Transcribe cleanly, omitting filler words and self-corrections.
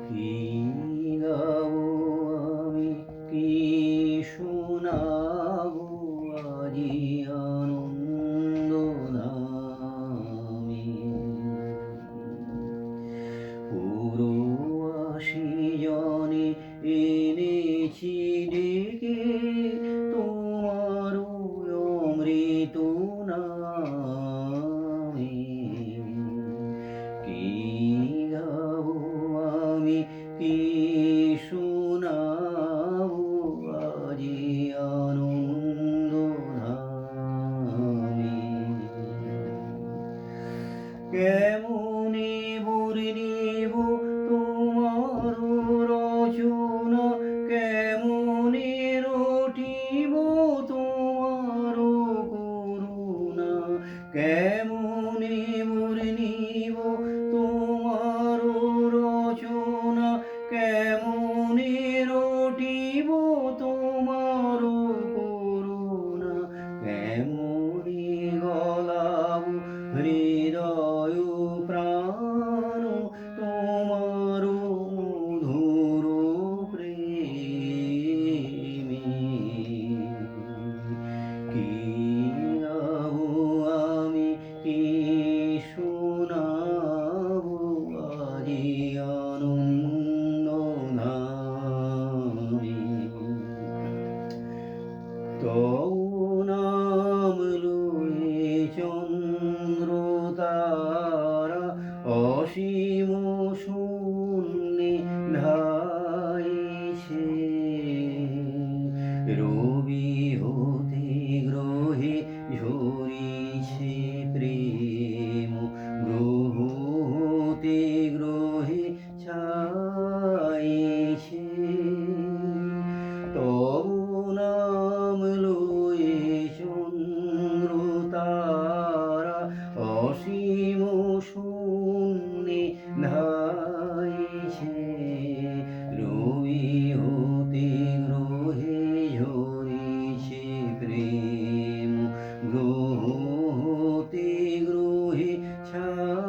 কি গাবো আমি, কি শোনাবো আজি আনন্দ নামে। পুরবাসী জনে এনেছি ডেকে তোমার অমৃত নামে। কি গাবো আমি, কি শোনাবো আজি আনন্দ ধামে। কেমনে বর্ণিব তোমার রচনা, কেমনে রটিব তোমার করুণা, কেমনে বর্ণিব তোমার রচনা, কেমনে রটিব তোমার করুণা, কেমনে গলাব হৃদয় প্রাণ তোমার মধুর প্রেমে। কি গাবো আমি, কি শোনাবো আজি আনন্দ নামে। তব নাম লয়ে চন্দ্র তারা অসীম শূন্যে ধাইছে। রবি হতে গ্রহে ঝরিছে প্রেম, গ্রহ হতে গ্রহে ছাইছে। তব নাম লয়ে চন্দ্র তারা অসীম শূন্যে ধাইছে। রবি হতে গ্রহে ঝরিছে প্রেম, গ্রহ হতে গ্রহে ছাইছে।